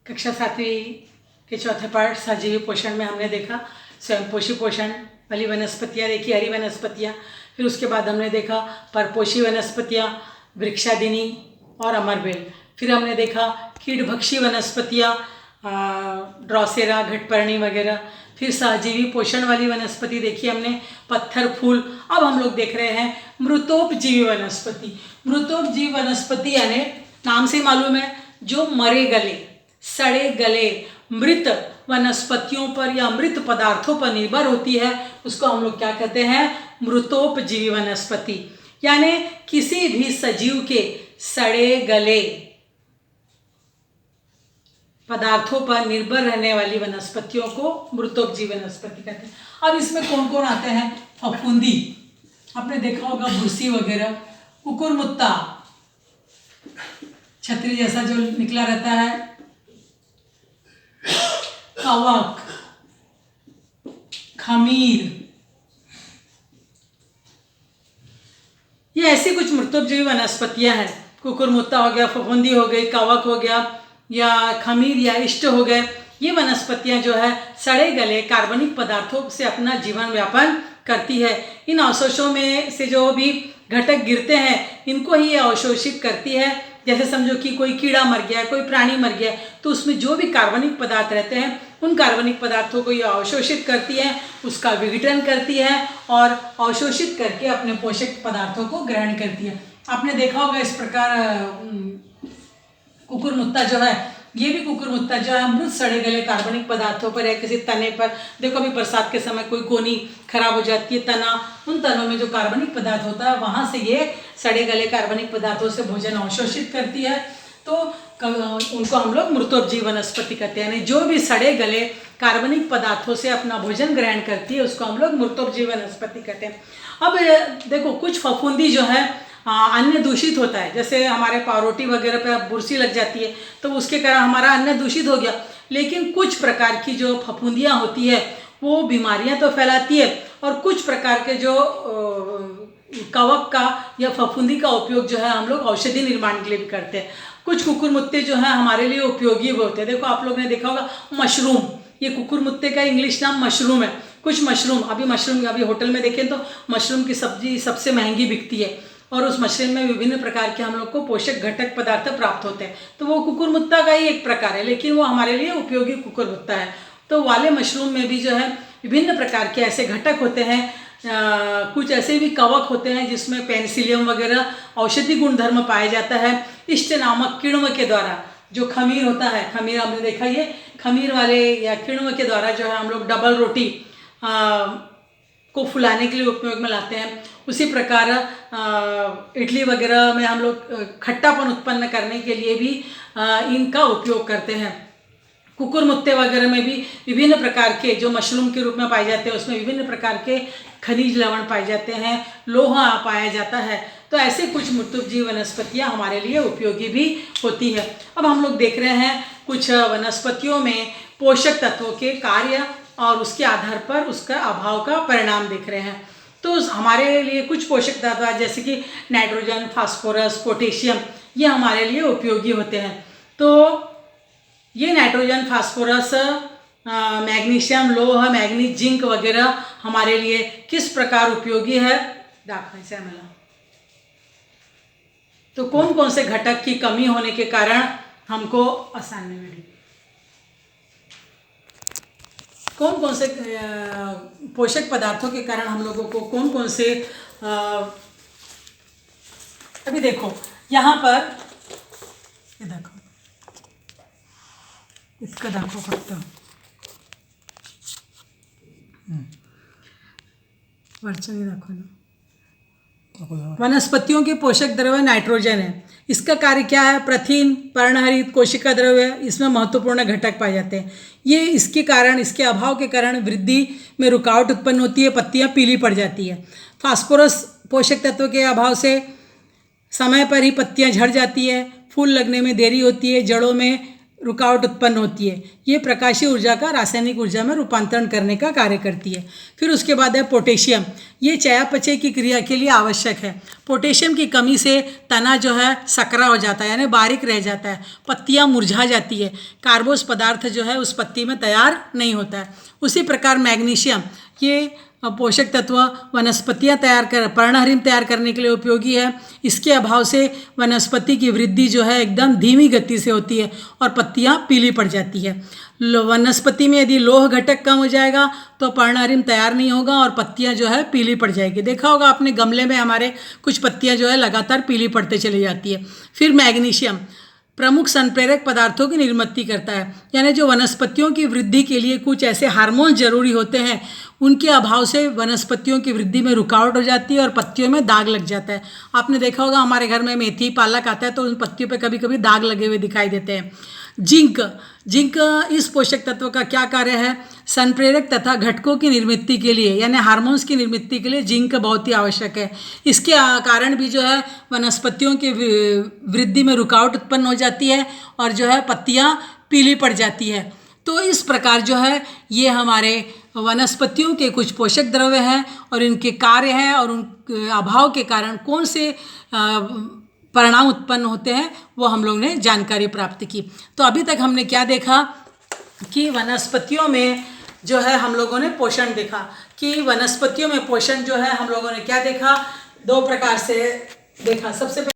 कक्षा 7वीं के चौथे पाठ सजीवी पोषण में हमने देखा स्वयंपोषी पोषण वाली वनस्पतियाँ देखी, हरी वनस्पतियाँ। फिर उसके बाद हमने देखा परपोषी वनस्पतियाँ, वृक्षादिनी और अमरबेल। फिर हमने देखा कीटभक्षी वनस्पतियाँ, ड्रॉसेरा, घटपर्णी वगैरह। फिर सहजीवी पोषण वाली वनस्पति देखी हमने, पत्थर फूल। अब हम लोग देख रहे हैं मृतोपजीवी वनस्पति। मृतोपजीवी वनस्पति यानी नाम से मालूम है जो मरे गले, सड़े गले, मृत वनस्पतियों पर या मृत पदार्थों पर निर्भर होती है, उसको हम लोग क्या कहते हैं? मृतोपजीवी वनस्पति। यानी किसी भी सजीव के सड़े गले पदार्थों पर निर्भर रहने वाली वनस्पतियों को मृतोपजीवी वनस्पति कहते हैं। अब इसमें कौन कौन आते हैं? फफूंदी, आपने देखा होगा, भूसी वगैरह, कुकुरमुत्ता, छतरी जैसा जो निकला रहता है, कवक, खमीर, ये ऐसी कुछ मृतोपजीवी वनस्पतियां हैं। कुकुरमुत्ता हो गया, फफूंदी हो गई, कवक हो गया, या खमीर या इष्ट हो गए। ये वनस्पतियां जो है सड़े गले कार्बनिक पदार्थों से अपना जीवन व्यापन करती है। इन अवशेषों में से जो भी घटक गिरते हैं इनको ही ये अवशोषित करती है। जैसे समझो कि कोई कीड़ा मर गया है, कोई प्राणी मर गया है, तो उसमें जो भी कार्बनिक पदार्थ रहते हैं उन कार्बनिक पदार्थों को ये अवशोषित करती है, उसका विघटन करती है और अवशोषित करके अपने पोषक पदार्थों को ग्रहण करती है। आपने देखा होगा इस प्रकार कुकुरमुत्ता जो है, ये भी कुकुरमुत्ता जो है मृत सड़े गले कार्बनिक पदार्थों पर या किसी तने पर, देखो अभी बरसात के समय कोई कोनी खराब हो जाती है, तना, उन तनों में जो कार्बनिक पदार्थ होता है वहाँ से ये सड़े गले कार्बनिक पदार्थों से भोजन अवशोषित करती है, तो उनको हम लोग मृतोपजीवी वनस्पति कहते हैं। यानी जो भी सड़े गले कार्बनिक पदार्थों से अपना भोजन ग्रहण करती है उसको हम लोग मृतोपजीवी वनस्पति कहते हैं। अब देखो कुछ फफूंदी जो है अन्न दूषित होता है, जैसे हमारे पावरोटी वगैरह पे बुरसी लग जाती है तो उसके कारण हमारा अन्न दूषित हो गया। लेकिन कुछ प्रकार की जो फफूंदियाँ होती है वो बीमारियां तो फैलाती है, और कुछ प्रकार के जो कवक का या फफूंदी का उपयोग जो है हम लोग औषधि निर्माण के लिए भी करते हैं। कुछ कुकुरमुत्ते जो है हमारे लिए उपयोगी भी होते हैं। देखो आप लोग ने देखा होगा मशरूम, ये कुकुरमुत्ते का इंग्लिश नाम मशरूम है। कुछ मशरूम, अभी होटल में देखें तो मशरूम की सब्जी सबसे महंगी बिकती है, और उस मशरूम में विभिन्न प्रकार के हम लोग को पोषक घटक पदार्थ प्राप्त होते हैं, तो वो कुकुरमुत्ता का ही एक प्रकार है, लेकिन वो हमारे लिए उपयोगी कुकुरमुत्ता है। तो वाले मशरूम में भी जो है विभिन्न प्रकार के ऐसे घटक होते हैं। कुछ ऐसे भी कवक होते हैं जिसमें पेनिसिलियम वगैरह औषधि गुणधर्म पाया जाता है। इष्ट नामक किण्व के द्वारा जो खमीर होता है, खमीर हमने देखा, ये खमीर वाले या किण्व के द्वारा जो है हम लोग डबल रोटी को फुलाने के लिए उपयोग में लाते हैं। उसी प्रकार इडली वगैरह में हम लोग खट्टापन उत्पन्न करने के लिए भी इनका उपयोग करते हैं। कुकुरमुत्ते वगैरह में भी विभिन्न प्रकार के जो मशरूम के रूप में पाए जाते हैं उसमें विभिन्न प्रकार के खनिज लवण पाए जाते हैं, लोहा पाया जाता है। तो ऐसे कुछ मृतोपजीवी वनस्पतियाँ हमारे लिए उपयोगी भी होती है। अब हम लोग देख रहे हैं कुछ वनस्पतियों में पोषक तत्वों के कार्य और उसके आधार पर उसका अभाव का परिणाम देख रहे हैं। तो हमारे लिए कुछ पोषक तत्व जैसे कि नाइट्रोजन, फास्फोरस, पोटेशियम, ये हमारे लिए उपयोगी होते हैं। तो ये नाइट्रोजन, फास्फोरस, मैग्नीशियम, लोह, मैग्नीज, जिंक वगैरह हमारे लिए किस प्रकार उपयोगी है दाखवायचं से मला। तो कौन कौन से घटक की कमी होने के कारण हमको आसान मिली, कौन कौन से पोषक पदार्थों के कारण हम लोगों को कौन कौन से अभी देखो यहाँ पर ये देखो, इसका दाखो फक्त वरचं दाखो ना। वनस्पतियों के पोषक द्रव्य नाइट्रोजन है। इसका कार्य क्या है? प्रथिन, पर्णहरित, कोशिका द्रव्य इसमें महत्वपूर्ण घटक पाए जाते हैं। ये इसके कारण, इसके अभाव के कारण वृद्धि में रुकावट उत्पन्न होती है, पत्तियां पीली पड़ जाती है। फास्फोरस पोषक तत्व के अभाव से समय पर ही पत्तियां झड़ जाती है, फूल लगने में देरी होती है, जड़ों में रुकावट उत्पन्न होती है। ये प्रकाशीय ऊर्जा का रासायनिक ऊर्जा में रूपांतरण करने का कार्य करती है। फिर उसके बाद है पोटेशियम। ये चयापचय की क्रिया के लिए आवश्यक है। पोटेशियम की कमी से तना जो है सकरा हो जाता है, यानी बारीक रह जाता है, पत्तियां मुरझा जाती है, कार्बोस पदार्थ जो है उस पत्ती में तैयार नहीं होता है। उसी प्रकार मैग्नीशियम, ये पोषक तत्व वनस्पतियां पर्णहरिम तैयार करने के लिए उपयोगी है। इसके अभाव से वनस्पति की वृद्धि जो है एकदम धीमी गति से होती है और पत्तियां पीली पड़ जाती है। वनस्पति में यदि लोह घटक कम हो जाएगा तो पर्णहरिम तैयार नहीं होगा और पत्तियां जो है पीली पड़ जाएगी। देखा होगा आपने गमले में हमारे कुछ पत्तियां जो है लगातार पीली पड़ते चली जाती है। फिर मैग्नीशियम प्रमुख संप्रेरक पदार्थों की निर्मित करता है, यानी जो वनस्पतियों की वृद्धि के लिए कुछ ऐसे हार्मोन जरूरी होते हैं, उनके अभाव से वनस्पतियों की वृद्धि में रुकावट हो जाती है और पत्तियों में दाग लग जाता है। आपने देखा होगा हमारे घर में मेथी पालक आता है तो उन पत्तियों पे कभी कभी दाग लगे हुए दिखाई देते हैं। जिंक इस पोषक तत्व का क्या कार्य है? संप्रेरक तथा घटकों की निर्मित के लिए, यानी हार्मोन्स की निर्मित के लिए जिंक बहुत ही आवश्यक है। इसके कारण भी जो है वनस्पतियों की वृद्धि में रुकावट उत्पन्न हो जाती है और जो है पत्तियां पीली पड़ जाती है। तो इस प्रकार जो है ये हमारे वनस्पतियों के कुछ पोषक द्रव्य हैं और इनके कार्य हैं और उन अभाव के कारण कौन से परिणाम उत्पन्न होते हैं वो हम लोग ने जानकारी प्राप्त की। तो अभी तक हमने क्या देखा कि वनस्पतियों में जो है हम लोगों ने पोषण देखा, कि वनस्पतियों में पोषण जो है हम लोगों ने क्या देखा, दो प्रकार से देखा। सबसे